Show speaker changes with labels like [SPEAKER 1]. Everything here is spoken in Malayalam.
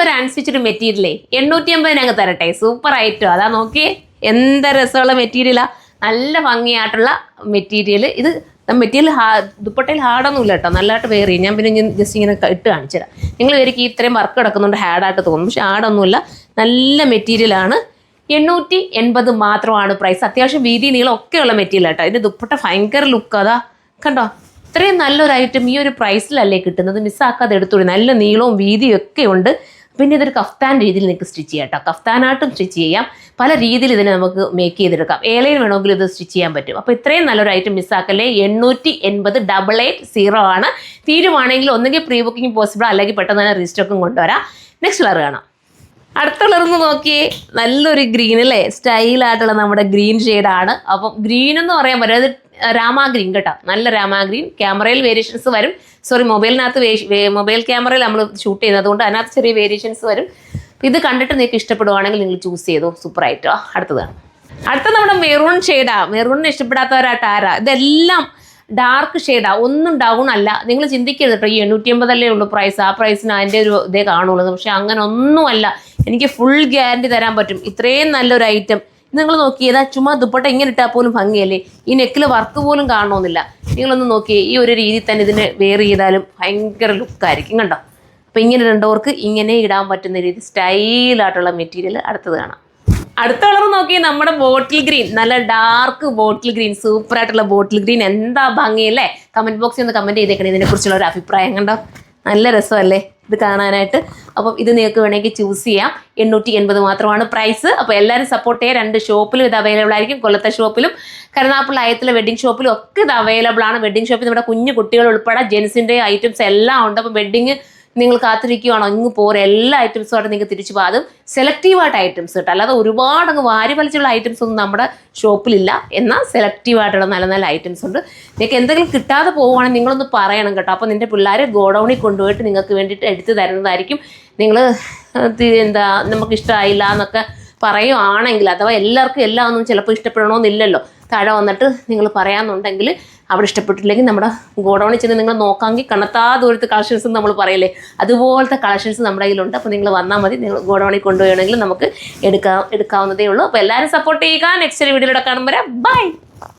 [SPEAKER 1] ഒരു അൺസ്റ്റിച്ചഡ് മെറ്റീരിയലേ 850 അങ്ങ് തരട്ടെ. Super item. അതാ നോക്കിയേ, എന്താ രസമുള്ള മെറ്റീരിയലാ, നല്ല ഭംഗിയായിട്ടുള്ള മെറ്റീരിയൽ. ഇത് മെറ്റീരിയൽ ദുപ്പട്ടയിൽ ഹാർഡൊന്നുമില്ല കേട്ടോ, നല്ലതായിട്ട് വെയർ ചെയ്യും. ഞാൻ പിന്നെ ജസ്റ്റ് ഇങ്ങനെ ഇട്ട് കാണിച്ചു തരാം. നിങ്ങൾ ഇവർക്ക് ഇത്രയും വർക്ക് കിടക്കുന്നുണ്ട് ഹാർഡായിട്ട് തോന്നും, പക്ഷെ ഹാർഡൊന്നുമില്ല, നല്ല മെറ്റീരിയലാണ്. 880 മാത്രമാണ് പ്രൈസ്. അത്യാവശ്യം വീതി നീളം ഒക്കെയുള്ള മെറ്റീരിയൽ കേട്ടോ. ഇതിൻ്റെ ദുപ്പട്ട ഭയങ്കര ലുക്ക്, അതാ കണ്ടോ, ഇത്രയും നല്ലൊരു ഐറ്റം ഈ ഒരു പ്രൈസിലല്ലേ കിട്ടുന്നത്. മിസ്സാക്കാതെ എടുത്തോളൂ. നല്ല നീളവും വീതിയും ഒക്കെ ഉണ്ട്. പിന്നെ ഇതൊരു കഫ്താൻ രീതിയിൽ നിങ്ങൾക്ക് സ്റ്റിച്ച് ചെയ്യാം കേട്ടോ. കഫ്താനായിട്ടും സ്റ്റിച്ച് ചെയ്യാം, പല രീതിയിൽ ഇതിനെ നമുക്ക് മേക്ക് ചെയ്തെടുക്കാം. ഏലയിൽ വേണമെങ്കിൽ ഇത് സ്റ്റിച്ച് ചെയ്യാൻ പറ്റും. അപ്പോൾ ഇത്രയും നല്ലൊരു ഐറ്റം മിസ്സാക്കല്ലേ. 880 880 ആണ്. തീരുവാണെങ്കിൽ ഒന്നുകിൽ പ്രീ ബുക്കിംഗ് പോസിബിൾ, അല്ലെങ്കിൽ പെട്ടെന്ന് തന്നെ റീസ്റ്റോക്കും കൊണ്ടുവരാം. നെക്സ്റ്റ് കളർ കാണാം. അടുത്ത കളർന്ന് നോക്കിയേ, നല്ലൊരു ഗ്രീൻ അല്ലേ, സ്റ്റൈലായിട്ടുള്ള നമ്മുടെ ഗ്രീൻ ഷെയ്ഡാണ്. അപ്പം ഗ്രീൻ എന്ന് പറയാൻ പറ്റും, അത് രാമാ ഗ്രീൻ കേട്ടോ, നല്ല രാമാ ഗ്രീൻ. ക്യാമറയിൽ വേരിയേഷൻസ് വരും, മൊബൈൽ ക്യാമറയിൽ നമ്മൾ ഷൂട്ട് ചെയ്യുന്നത് കൊണ്ട് അതിനകത്ത് ചെറിയ വേരിയേഷൻസ് വരും. ഇത് കണ്ടിട്ട് നിങ്ങൾക്ക് ഇഷ്ടപ്പെടുവാണെങ്കിൽ നിങ്ങൾ ചൂസ് ചെയ്തോ, സൂപ്പറായിട്ടോ. അടുത്തതാണ്. അടുത്ത നമ്മുടെ മെറൂൺ ഷെയ്ഡാണ്. മെറൂണിനെ ഇഷ്ടപ്പെടാത്തവരായിട്ട് ആരാ? ഇതെല്ലാം ഡാർക്ക് ഷെയ്ഡാണ്, ഒന്നും ഡൗൺ അല്ല. നിങ്ങൾ ചിന്തിക്കരുത് കേട്ടോ, ഈ 880 ഉള്ളൂ പ്രൈസ്, ആ പ്രൈസിന് അതിൻ്റെ ഒരു ഇതേ കാണുള്ളൂ. പക്ഷെ അങ്ങനെ ഒന്നുമല്ല, എനിക്ക് ഫുൾ ഗ്യാരണ്ടി തരാൻ പറ്റും. ഇത്രയും നല്ലൊരു ഐറ്റം നിങ്ങൾ നോക്കിയതാ, ചുമ്മാ ദുപ്പട്ട ഇങ്ങനെ ഇട്ടാൽ പോലും ഭംഗിയല്ലേ, ഈ നെക്കിൽ വർക്ക് പോലും കാണണമെന്നില്ല. നിങ്ങളൊന്ന് നോക്കിയേ, ഈ ഒരു രീതിയിൽ തന്നെ ഇതിനെ വെയർ ചെയ്താലും ഭയങ്കര ലുക്കായിരിക്കും കണ്ടോ. അപ്പോൾ ഇങ്ങനെ രണ്ടവർക്ക് ഇങ്ങനെ ഇടാൻ പറ്റുന്ന രീതി സ്റ്റൈലായിട്ടുള്ള മെറ്റീരിയൽ. അടുത്തത് കാണാം. അടുത്ത കളർ നോക്കി, നമ്മുടെ ബോട്ടിൽ ഗ്രീൻ, നല്ല ഡാർക്ക് ബോട്ടിൽ ഗ്രീൻ, സൂപ്പറായിട്ടുള്ള ബോട്ടിൽ ഗ്രീൻ. എന്താ ഭംഗിയല്ലേ. കമൻറ്റ് ബോക്സിൽ ഒന്ന് കമൻറ്റ് ചെയ്തേക്കണേ ഇതിനെക്കുറിച്ചുള്ള ഒരു അഭിപ്രായം. കണ്ടോ, നല്ല രസമല്ലേ ഇത് കാണാനായിട്ട്. അപ്പം ഇത് നിങ്ങൾക്ക് വേണമെങ്കിൽ ചൂസ് ചെയ്യാം. 880 മാത്രമാണ് പ്രൈസ്. അപ്പോൾ എല്ലാവരും സപ്പോർട്ട് ചെയ്യുക. 2 ഷോപ്പിലും ഇത് അവൈലബിൾ ആയിരിക്കും, കൊല്ലത്തെ ഷോപ്പിലും കരുനാഗപ്പള്ളി ആയത്തിലെ വെഡ്ഡിംഗ് ഷോപ്പിലും ഒക്കെ ഇത് അവൈലബിൾ ആണ്. വെഡ്ഡിംഗ് ഷോപ്പിൽ നമ്മുടെ കുഞ്ഞു കുട്ടികൾ ഉൾപ്പെടെ ജെൻസിൻ്റെ ഐറ്റംസ് എല്ലാം ഉണ്ട്. അപ്പോൾ വെഡ്ഡിങ് നിങ്ങൾ കാത്തിരിക്കുകയാണോ, ഇങ്ങ് പോരെ, എല്ലാ ഐറ്റംസുമായിട്ട് നിങ്ങൾക്ക് തിരിച്ചു പോകും. അതും സെലക്റ്റീവായിട്ട് ഐറ്റംസ് കിട്ടും, അല്ലാതെ ഒരുപാട് അങ്ങ് വാരി വലിച്ചുള്ള ഐറ്റംസ് ഒന്നും നമ്മുടെ ഷോപ്പിലില്ല. എന്നാൽ സെലക്റ്റീവായിട്ടുള്ള നല്ല നല്ല ഐറ്റംസ് ഉണ്ട്. നിങ്ങൾക്ക് എന്തെങ്കിലും കിട്ടാതെ പോവുകയാണെങ്കിൽ നിങ്ങളൊന്ന് പറയണം കേട്ടോ. അപ്പോൾ നിൻ്റെ പിള്ളേരെ ഗോഡൗണിൽ കൊണ്ടുപോയിട്ട് നിങ്ങൾക്ക് വേണ്ടിയിട്ട് എടുത്ത് തരുന്നതായിരിക്കും. നിങ്ങൾ നമുക്ക് ഇഷ്ടമായില്ല എന്നൊക്കെ പറയുകയാണെങ്കിൽ, അഥവാ എല്ലാവർക്കും എല്ലാം ഒന്നും ചിലപ്പോൾ ഇഷ്ടപ്പെടണമെന്നില്ലല്ലോ, താഴെ വന്നിട്ട് നിങ്ങൾ പറയാമെന്നുണ്ടെങ്കിൽ, അവിടെ ഇഷ്ടപ്പെട്ടില്ലെങ്കിൽ നമ്മുടെ ഗോഡൗണിൽ ചെന്ന് നിങ്ങൾ നോക്കാമെങ്കിൽ കണ്ണത്താ ദൂരത്ത് കളക്ഷൻസ് നമ്മൾ പറയില്ലേ, അതുപോലത്തെ കളക്ഷൻസ് നമ്മുടെ കയ്യിലുണ്ട്. അപ്പോൾ നിങ്ങൾ വന്നാൽ മതി, നിങ്ങൾ ഗോഡൗണിൽ കൊണ്ടുപോവുകയാണെങ്കിൽ നമുക്ക് എടുക്കാവുന്നതേ ഉള്ളൂ. അപ്പോൾ എല്ലാവരും സപ്പോർട്ട് ചെയ്യുക. നെക്സ്റ്റ് വീഡിയോയിലൂടെ കാണുമ്പോൾ ബൈ.